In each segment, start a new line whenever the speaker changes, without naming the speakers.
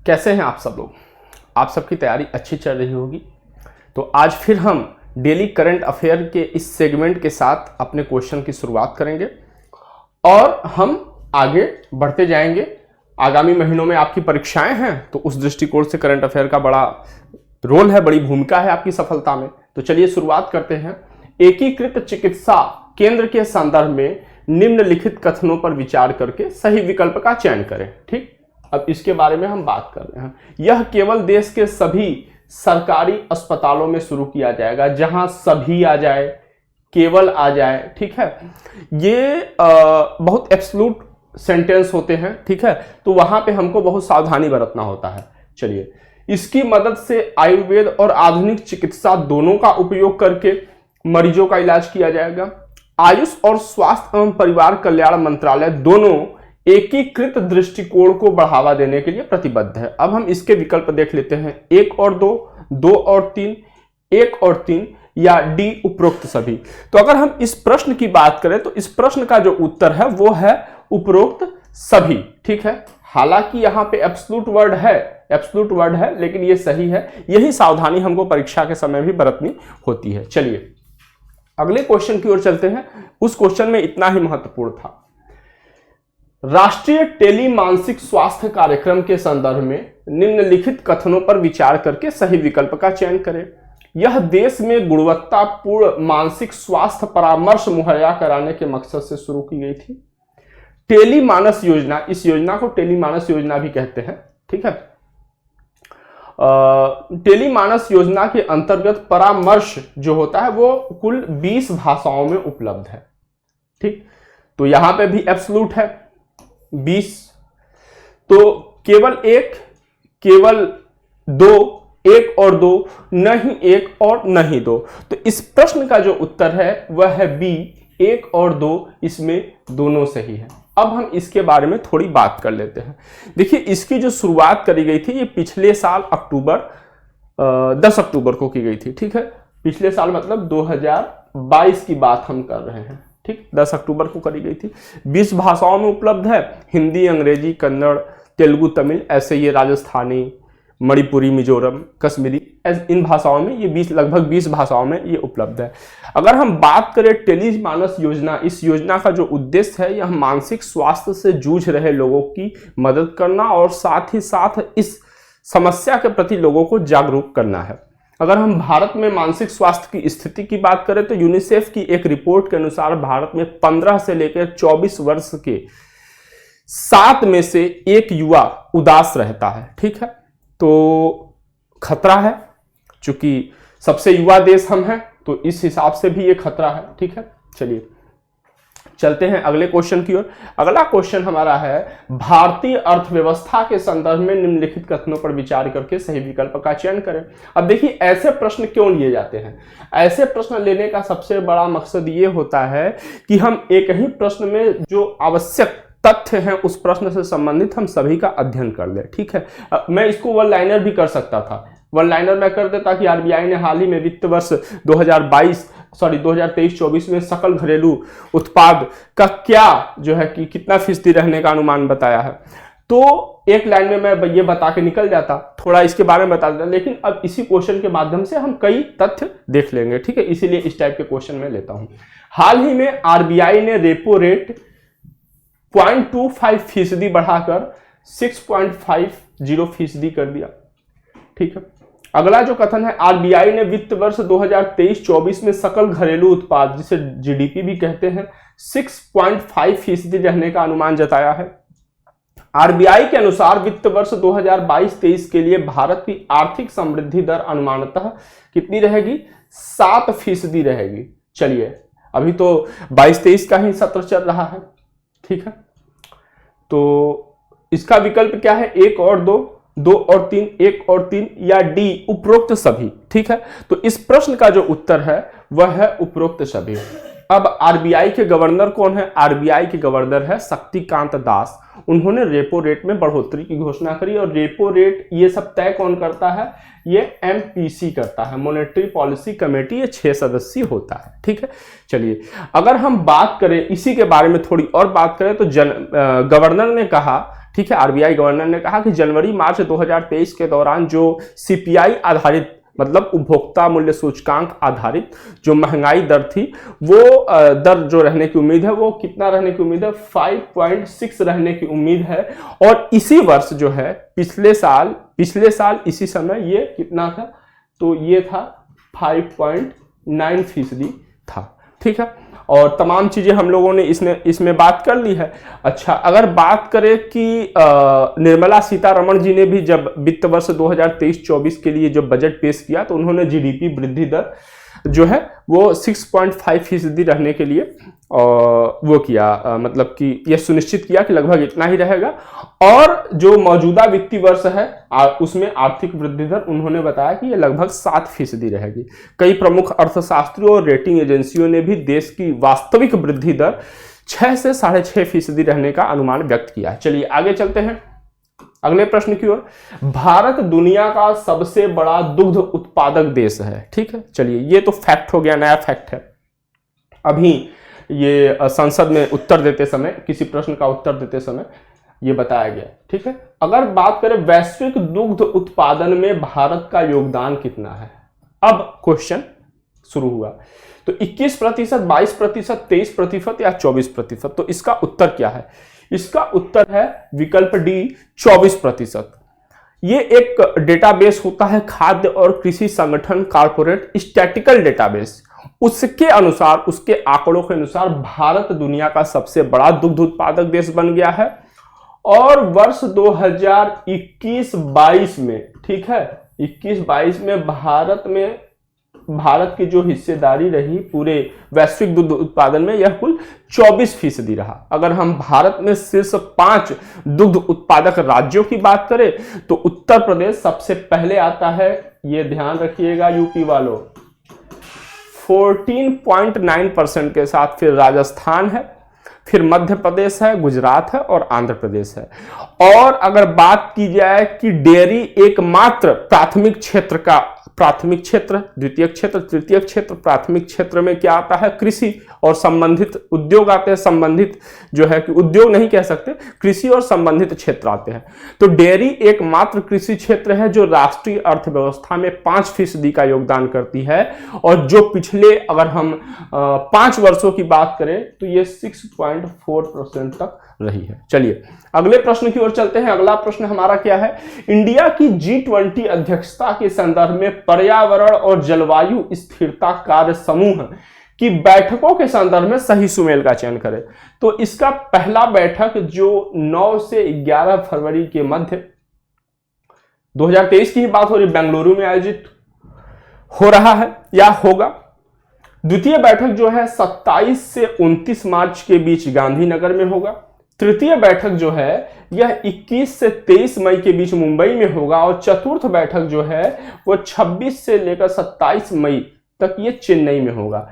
कैसे हैं आप सब लोग? आप सबकी तैयारी अच्छी चल रही होगी। तो आज फिर हम डेली करंट अफेयर के इस सेगमेंट के साथ अपने क्वेश्चन की शुरुआत करेंगे और हम आगे बढ़ते जाएंगे। आगामी महीनों में आपकी परीक्षाएं हैं, तो उस दृष्टिकोण से करंट अफेयर का बड़ा रोल है, बड़ी भूमिका है आपकी सफलता में। तो चलिए शुरुआत करते हैं। एकीकृत चिकित्सा केंद्र के संदर्भ में निम्नलिखित कथनों पर विचार करके सही विकल्प का चयन करें। ठीक, अब इसके बारे में हम बात कर रहे हैं। यह केवल देश के सभी सरकारी अस्पतालों में शुरू किया जाएगा, जहां सभी आ जाए, केवल आ जाए। ठीक है, ये बहुत एब्सोल्यूट सेंटेंस होते हैं। ठीक है, तो वहां पे हमको बहुत सावधानी बरतना होता है। चलिए, इसकी मदद से आयुर्वेद और आधुनिक चिकित्सा दोनों का उपयोग करके मरीजों का इलाज किया जाएगा। आयुष और स्वास्थ्य एवं परिवार कल्याण मंत्रालय दोनों एकीकृत दृष्टिकोण को बढ़ावा देने के लिए प्रतिबद्ध है। अब हम इसके विकल्प देख लेते हैं। 1 और 2, 2 और 3, 1 और 3 या डी उपरोक्त सभी। तो अगर हम इस प्रश्न की बात करें तो इस प्रश्न का जो उत्तर है वो है उपरोक्त सभी। ठीक है, हालांकि यहाँ पे एब्सोल्यूट वर्ड है, लेकिन ये सही है। यही सावधानी हमको परीक्षा के समय भी बरतनी होती है। चलिए अगले क्वेश्चन की ओर चलते हैं। उस क्वेश्चन में इतना ही महत्वपूर्ण था। राष्ट्रीय टेली मानसिक स्वास्थ्य कार्यक्रम के संदर्भ में निम्नलिखित कथनों पर विचार करके सही विकल्प का चयन करें। यह देश में गुणवत्तापूर्ण मानसिक स्वास्थ्य परामर्श मुहैया कराने के मकसद से शुरू की गई थी। टेली मानस योजना, इस योजना को टेली मानस योजना भी कहते हैं। ठीक है, टेली मानस योजना के अंतर्गत परामर्श जो होता है वो कुल 20 भाषाओं में उपलब्ध है। ठीक, तो यहां पे भी एब्सोल्यूट है 20, तो केवल 1, केवल 2, 1 और 2, नहीं 1 और नहीं 2। तो इस प्रश्न का जो उत्तर है वह है बी, 1 और 2, इसमें दोनों सही है। अब हम इसके बारे में थोड़ी बात कर लेते हैं। देखिए, इसकी जो शुरुआत करी गई थी ये पिछले साल 10 अक्टूबर को की गई थी। ठीक है, पिछले साल मतलब 2022 की बात हम कर रहे हैं। ठीक, 10 अक्टूबर को करी गई थी। 20 भाषाओं में उपलब्ध है, हिंदी, अंग्रेजी, कन्नड़, तेलुगु, तमिल, ऐसे ये राजस्थानी, मणिपुरी, मिजोरम, कश्मीरी, इन भाषाओं में ये लगभग 20 भाषाओं में ये उपलब्ध है। अगर हम बात करें टेली मानस योजना, इस योजना का जो उद्देश्य है यह मानसिक स्वास्थ्य से जूझ रहे लोगों की मदद करना और साथ ही साथ इस समस्या के प्रति लोगों को जागरूक करना है। अगर हम भारत में मानसिक स्वास्थ्य की स्थिति की बात करें तो यूनिसेफ की एक रिपोर्ट के अनुसार भारत में 15 से लेकर 24 वर्ष के 7 में से 1 युवा उदास रहता है। ठीक है, तो खतरा है, चूंकि सबसे युवा देश हम हैं तो इस हिसाब से भी ये खतरा है। ठीक है, चलिए चलते हैं अगले क्वेश्चन की ओर। अगला क्वेश्चन हमारा है, भारतीय अर्थव्यवस्था के संदर्भ में निम्नलिखित कथनों पर विचार करके सही विकल्प का चयन करें। अब देखिए, ऐसे प्रश्न क्यों लिए जाते हैं? ऐसे प्रश्न लेने का सबसे बड़ा मकसद ये होता है कि हम एक ही प्रश्न में जो आवश्यक तथ्य हैं उस प्रश्न से संबंधित हम सभी का अध्ययन कर लें। ठीक है, मैं इसको वन लाइनर भी कर सकता था। वन लाइनर मैं कर देता कि आरबीआई ने हाल ही में वित्त वर्ष 2023-24 में सकल घरेलू उत्पाद का क्या जो है कि कितना फीसदी रहने का अनुमान बताया है, तो एक लाइन में मैं ये बता के निकल जाता, थोड़ा इसके बारे में बता देता। लेकिन अब इसी क्वेश्चन के माध्यम से हम कई तथ्य देख लेंगे। ठीक है, इसीलिए इस टाइप के क्वेश्चन में लेता हूं। हाल ही में आरबीआई ने रेपो रेट 0.25% बढ़ाकर 6.50% कर दिया। ठीक है, अगला जो कथन है, आरबीआई ने वित्त वर्ष 2023-24 में सकल घरेलू उत्पाद, जिसे जीडीपी भी कहते हैं, 6.5% रहने का अनुमान जताया है। आरबीआई के अनुसार वित्त वर्ष 2022-23 के लिए भारत की आर्थिक समृद्धि दर अनुमानतः कितनी रहेगी? 7% रहेगी। चलिए, अभी तो 22-23 का ही सत्र चल रहा है। ठीक है, तो इसका विकल्प क्या है? 1 और 2, 2 और 3, 1 और 3 या डी उपरोक्त सभी। ठीक है, तो इस प्रश्न का जो उत्तर है वह है उपरोक्त सभी। अब आरबीआई के गवर्नर कौन है? आरबीआई के गवर्नर है शक्तिकांत दास। उन्होंने रेपो रेट में बढ़ोतरी की घोषणा करी और रेपो रेट ये सब तय कौन करता है? ये एमपीसी करता है, मॉनेटरी पॉलिसी कमेटी। ये 6 सदस्यीय होता है। ठीक है, चलिए अगर हम बात करें इसी के बारे में थोड़ी और बात करें तो गवर्नर ने कहा ठीक है, आरबीआई गवर्नर ने कहा कि जनवरी मार्च 2023 के दौरान जो सीपीआई आधारित मतलब उपभोक्ता मूल्य सूचकांक आधारित जो महंगाई दर थी वो दर जो रहने की उम्मीद है वो कितना रहने की उम्मीद है, 5.6 रहने की उम्मीद है। और इसी वर्ष जो है पिछले साल इसी समय ये कितना था, तो ये था 5.9% था। ठीक है, और तमाम चीजें हम लोगों ने इसमें बात कर ली है। अच्छा, अगर बात करें कि निर्मला सीतारमण जी ने भी जब वित्त वर्ष 2023-24 के लिए जो बजट पेश किया तो उन्होंने जीडीपी वृद्धि दर जो है वो 6.5% रहने के लिए वो किया, मतलब कि यह सुनिश्चित किया कि लगभग इतना ही रहेगा। और जो मौजूदा वित्तीय वर्ष है उसमें आर्थिक वृद्धि दर उन्होंने बताया कि यह लगभग 7% रहेगी। कई प्रमुख अर्थशास्त्रियों और रेटिंग एजेंसियों ने भी देश की वास्तविक वृद्धि दर 6 से 6.5% रहने का अनुमान व्यक्त किया है। चलिए आगे चलते हैं अगले प्रश्न की ओर। भारत दुनिया का सबसे बड़ा दुग्ध उत्पादक देश है। ठीक है, चलिए ये तो फैक्ट हो गया, नया फैक्ट है। अभी ये संसद में उत्तर देते समय, किसी प्रश्न का उत्तर देते समय ये बताया गया। ठीक है, अगर बात करें वैश्विक दुग्ध उत्पादन में भारत का योगदान कितना है, अब क्वेश्चन शुरू हुआ। तो 21%, 22%, 23% या 24%, तो इसका उत्तर क्या है? इसका उत्तर है विकल्प डी, 24%। ये एक डेटाबेस होता है खाद्य और कृषि संगठन कॉर्पोरेट स्टैटिकल डेटाबेस, उसके अनुसार, उसके आंकड़ों के अनुसार भारत दुनिया का सबसे बड़ा दुग्ध उत्पादक देश बन गया है। और वर्ष 2021-22 में, ठीक है, 21-22 में भारत की जो हिस्सेदारी रही पूरे वैश्विक दुग्ध उत्पादन में, यह कुल 24% रहा। अगर हम भारत में शीर्ष 5 दुग्ध उत्पादक राज्यों की बात करें तो उत्तर प्रदेश सबसे पहले आता है, यह ध्यान रखिएगा यूपी वालों, 14.9% के साथ, फिर राजस्थान है, फिर मध्य प्रदेश है, गुजरात है और आंध्र प्रदेश है। और अगर बात की जाए कि डेयरी एकमात्र प्राथमिक क्षेत्र, द्वितीयक क्षेत्र, तृतीयक क्षेत्र, प्राथमिक क्षेत्र में क्या आता है? कृषि और संबंधित उद्योग आते हैं। संबंधित जो है कि उद्योग नहीं कह सकते, कृषि और संबंधित क्षेत्र आते हैं। तो डेयरी एकमात्र कृषि क्षेत्र है जो राष्ट्रीय अर्थव्यवस्था में 5% का योगदान करती है, और जो पिछले अगर हम 5 वर्षों की बात करें तो ये 6.4% तक रही है। चलिए अगले प्रश्न की ओर चलते हैं। अगला प्रश्न हमारा क्या है? इंडिया की G20 अध्यक्षता के संदर्भ में पर्यावरण और जलवायु स्थिरता कार्य समूह की बैठकों के संदर्भ में सही सुमेल का चयन करें। तो इसका पहला बैठक जो 9 से 11 फरवरी के मध्य 2023 की ही बात हो रही, बेंगलुरु में आयोजित हो रहा है या होगा। द्वितीय बैठक जो है 27 से 29 मार्च के बीच गांधीनगर में होगा। तृतीय बैठक जो है यह 21 से 23 मई के बीच मुंबई में होगा। और चतुर्थ बैठक जो है वो 26 से लेकर 27 मई तक ये चेन्नई में होगा।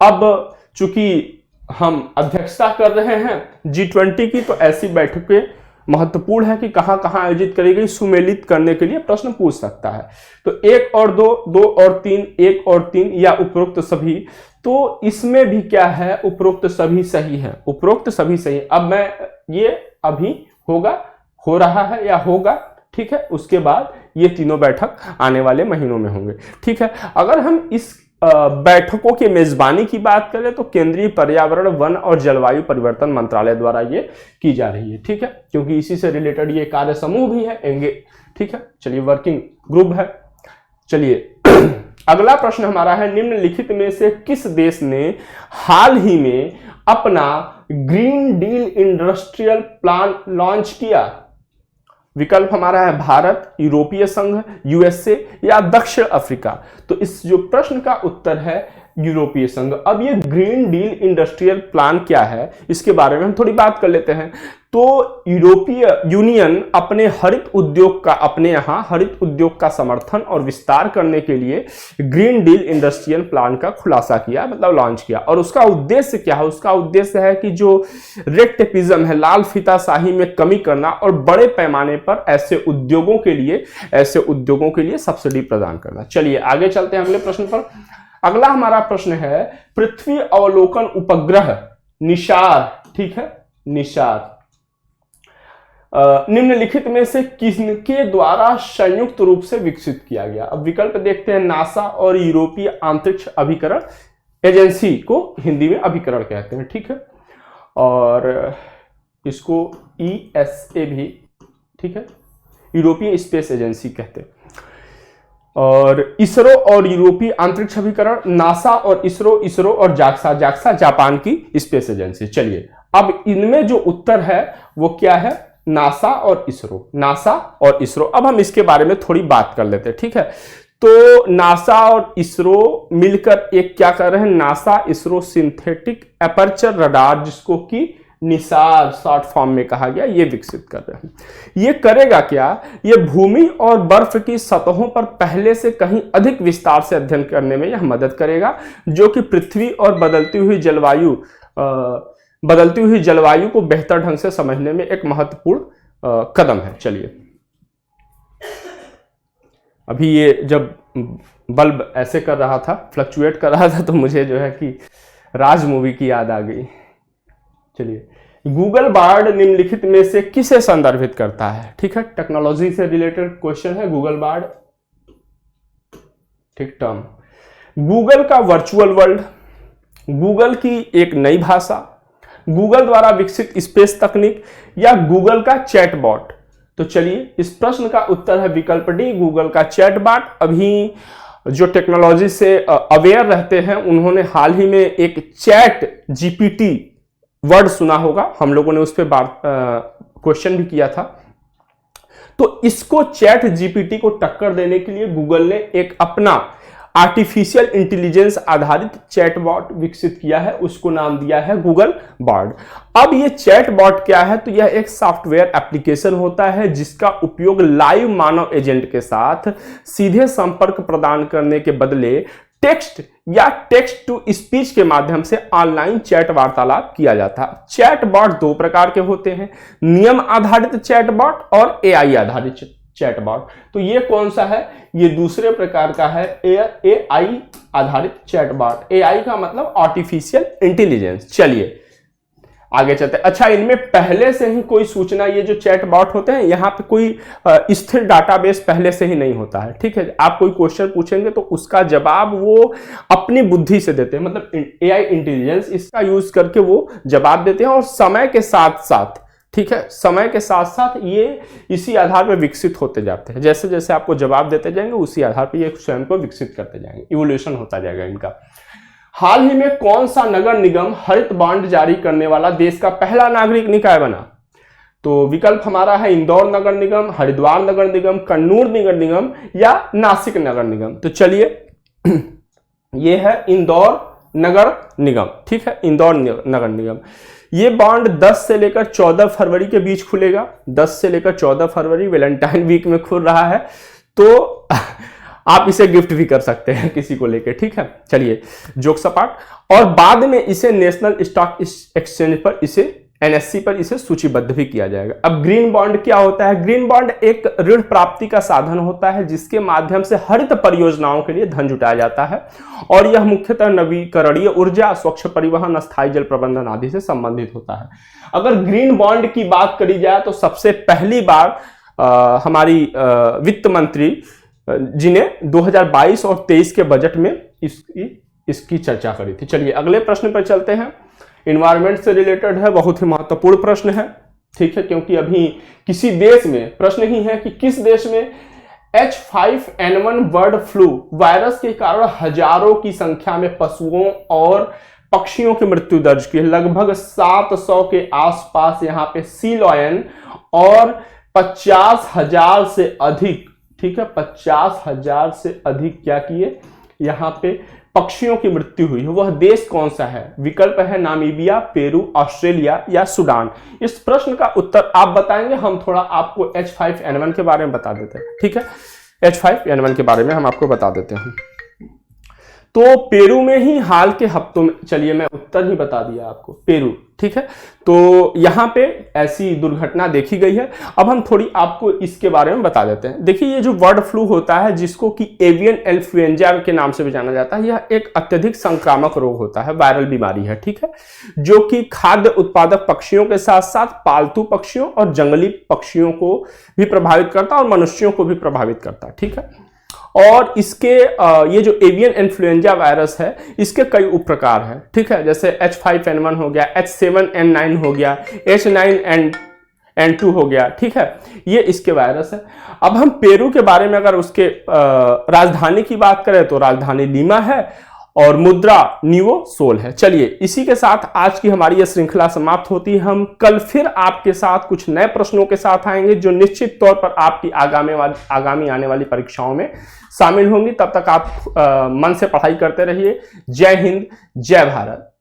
अब चूंकि हम अध्यक्षता कर रहे हैं G20 की, तो ऐसी बैठकें महत्वपूर्ण है कि कहां कहां आयोजित करी गई, सुमेलित करने के लिए प्रश्न पूछ सकता है। तो 1 और 2, 2 और 3, 1 और 3 या उपरोक्त सभी। तो इसमें भी क्या है? उपरोक्त सभी सही है, उपरोक्त सभी सही। अब मैं ये अभी होगा, हो रहा है या होगा, ठीक है, उसके बाद ये तीनों बैठक आने वाले महीनों में होंगे। ठीक है, अगर हम इस बैठकों की मेजबानी की बात करें तो केंद्रीय पर्यावरण, वन और जलवायु परिवर्तन मंत्रालय द्वारा ये की जा रही है। ठीक है, क्योंकि इसी से रिलेटेड ये कार्य समूह भी है। ठीक है, चलिए वर्किंग ग्रुप है। चलिए अगला प्रश्न हमारा है, निम्नलिखित में से किस देश ने हाल ही में अपना green deal industrial plan launch किया? विकल्प हमारा है भारत, यूरोपीय संघ, यूएसए या दक्षिण अफ्रीका। तो इस जो प्रश्न का उत्तर है यूरोपीय संघ। अब ये ग्रीन डील इंडस्ट्रियल प्लान क्या है, इसके बारे में हम थोड़ी बात कर लेते हैं। तो यूरोपीय यूनियन अपने हरित उद्योग का, अपने यहाँ हरित उद्योग का समर्थन और विस्तार करने के लिए ग्रीन डील इंडस्ट्रियल प्लान का खुलासा किया, मतलब लॉन्च किया। और उसका उद्देश्य क्या है? उसका उद्देश्य है कि जो रेड टेपिज्म है, लाल फीताशाही में कमी करना और बड़े पैमाने पर ऐसे उद्योगों के लिए सब्सिडी प्रदान करना। चलिए आगे चलते हैं अगले प्रश्न पर। अगला हमारा प्रश्न है, पृथ्वी अवलोकन उपग्रह निशार, ठीक है, निशार निम्नलिखित में से किसके द्वारा संयुक्त रूप से विकसित किया गया? अब विकल्प देखते हैं। नासा और यूरोपीय अंतरिक्ष अभिकरण एजेंसी को हिंदी में अभिकरण कहते हैं, ठीक है, और इसको ESA भी, ठीक है, यूरोपीय स्पेस एजेंसी कहते हैं। और इसरो और यूरोपीय अंतरिक्ष अभिकरण, नासा और इसरो, इसरो और जाक्सा, जाक्सा जापान की स्पेस एजेंसी। चलिए अब इनमें जो उत्तर है वो क्या है? नासा और इसरो, नासा और इसरो। अब हम इसके बारे में थोड़ी बात कर लेते हैं, ठीक है। तो नासा और इसरो मिलकर एक क्या कर रहे हैं? NASA ISRO synthetic aperture radar, जिसको कि निसार शॉर्ट फॉर्म में कहा गया, ये विकसित कर रहे हैं। ये करेगा क्या? ये भूमि और बर्फ की सतहों पर पहले से कहीं अधिक विस्तार से अध्ययन करने में यह मदद करेगा, जो कि पृथ्वी और बदलती हुई जलवायु को बेहतर ढंग से समझने में एक महत्वपूर्ण कदम है। चलिए, अभी ये जब बल्ब ऐसे कर रहा था, फ्लक्चुएट कर रहा था, तो मुझे जो है कि राज मूवी की याद आ गई। चलिए, गूगल बार्ड निम्नलिखित में से किसे संदर्भित करता है? ठीक है, टेक्नोलॉजी से रिलेटेड क्वेश्चन है गूगल बार्ड, ठीक, टर्म। गूगल का वर्चुअल वर्ल्ड, गूगल की एक नई भाषा, गूगल द्वारा विकसित स्पेस तकनीक, या गूगल का चैटबॉट? तो चलिए, इस प्रश्न का उत्तर है विकल्प डी, गूगल का चैटबॉट। अभी जो टेक्नोलॉजी से अवेयर रहते हैं उन्होंने हाल ही में एक चैट GPT वर्ड सुना होगा, हम लोगों ने उस पर क्वेश्चन भी किया था। तो इसको चैट GPT को टक्कर देने के लिए गूगल ने एक अपना आर्टिफिशियल इंटेलिजेंस आधारित चैटबॉट विकसित किया है, उसको नाम दिया है गूगल बार्ड। अब ये चैटबॉट क्या है? तो यह एक सॉफ्टवेयर एप्लीकेशन होता है जिसका उपयोग लाइव मानव एजेंट के साथ सीधे संपर्क प्रदान करने के बदले टेक्स्ट या टेक्स्ट टू स्पीच के माध्यम से ऑनलाइन चैट वार्तालाप किया जाता है। चैटबॉट दो प्रकार के होते हैं, नियम आधारित चैटबॉट और AI आधारित चैटबॉट। तो ये कौन सा है? ये दूसरे प्रकार का है, AI आधारित चैटबॉट। AI का मतलब आर्टिफिशियल इंटेलिजेंस। चलिए आगे चलते हैं। अच्छा, इनमें पहले से ही कोई सूचना, ये जो चैटबॉट होते हैं यहाँ पे कोई स्थिर डाटाबेस पहले से ही नहीं होता है, ठीक है। आप कोई क्वेश्चन पूछेंगे तो उसका जवाब वो अपनी बुद्धि से देते हैं, मतलब AI इंटेलिजेंस इसका यूज करके वो जवाब देते हैं, और समय के साथ साथ, ठीक है, समय के साथ साथ ये इसी आधार पर विकसित होते जाते हैं। जैसे जैसे आपको जवाब देते जाएंगे उसी आधार पर ये स्वयं को विकसित करते जाएंगे, इवोल्यूशन होता जाएगा इनका। हाल ही में कौन सा नगर निगम हरित बॉन्ड जारी करने वाला देश का पहला नागरिक निकाय बना? तो विकल्प हमारा है इंदौर नगर निगम, हरिद्वार नगर निगम, कन्नूर नगर निगम या नासिक नगर निगम। तो चलिए ये है इंदौर नगर निगम, ठीक है, इंदौर नगर निगम। ये बॉन्ड 10 से लेकर 14 फरवरी के बीच खुलेगा। 10 से लेकर 14 फरवरी वैलेंटाइन वीक में खुल रहा है, तो आप इसे गिफ्ट भी कर सकते हैं किसी को लेके, ठीक है। चलिए, जोक सपाट। और बाद में इसे नेशनल स्टॉक एक्सचेंज पर, इसे NSE पर इसे सूचीबद्ध भी किया जाएगा। अब ग्रीन बॉन्ड क्या होता है? ग्रीन बॉन्ड एक ऋण प्राप्ति का साधन होता है जिसके माध्यम से हरित परियोजनाओं के लिए धन जुटाया जाता है, और यह मुख्यतः नवीकरणीय ऊर्जा, स्वच्छ परिवहन, अस्थायी जल प्रबंधन आदि से संबंधित होता है। अगर ग्रीन बॉन्ड की बात करी जाए तो सबसे पहली बार हमारी वित्त मंत्री जी ने 2022 और 23 के बजट में इसकी चर्चा करी थी। चलिए अगले प्रश्न पर चलते हैं। इन्वायरमेंट से रिलेटेड है, बहुत ही महत्वपूर्ण प्रश्न है, ठीक है, क्योंकि अभी किसी देश में प्रश्न ही है कि किस देश में H5N1 बर्ड फ्लू वायरस के कारण हजारों की संख्या में पशुओं और पक्षियों की मृत्यु दर्ज की। लगभग 700 के आसपास यहाँ पे सी लॉयन और 50,000 से अधिक, ठीक है, 50,000 से अधिक क्या किए यहाँ पे पक्षियों की मृत्यु हुई है। वह देश कौन सा है? विकल्प है नामीबिया, पेरू, ऑस्ट्रेलिया या सूडान। इस प्रश्न का उत्तर आप बताएंगे, हम थोड़ा आपको H5N1 के बारे में बता देते हैं, ठीक है, H5N1 के बारे में हम आपको बता देते हैं। तो पेरू में ही हाल के हफ्तों में, चलिए मैं उत्तर ही बता दिया आपको, पेरू, ठीक है। तो यहां पे ऐसी दुर्घटना देखी गई है। अब हम थोड़ी आपको इसके बारे में बता देते हैं। देखिए, ये जो बर्ड फ्लू होता है, जिसको कि एवियन इन्फ्लुएंजा के नाम से भी जाना जाता है, यह एक अत्यधिक संक्रामक रोग होता है, वायरल बीमारी है, ठीक है, जो कि खाद्य उत्पादक पक्षियों के साथ साथ पालतू पक्षियों और जंगली पक्षियों को भी प्रभावित करता है और मनुष्यों को भी प्रभावित करता है, ठीक है। और इसके ये जो एवियन इन्फ्लुएंजा वायरस है, इसके कई उपप्रकार हैं, ठीक है, जैसे H5N1 हो गया, H7N9 हो गया, H9N2 हो गया, ठीक है, ये इसके वायरस है। अब हम पेरू के बारे में अगर उसके राजधानी की बात करें तो राजधानी लीमा है और मुद्रा न्यूओ सोल है। चलिए, इसी के साथ आज की हमारी यह श्रृंखला समाप्त होती है। हम कल फिर आपके साथ कुछ नए प्रश्नों के साथ आएंगे, जो निश्चित तौर पर आपकी आगामी आने वाली परीक्षाओं में शामिल होंगी। तब तक आप मन से पढ़ाई करते रहिए। जय हिंद, जय भारत।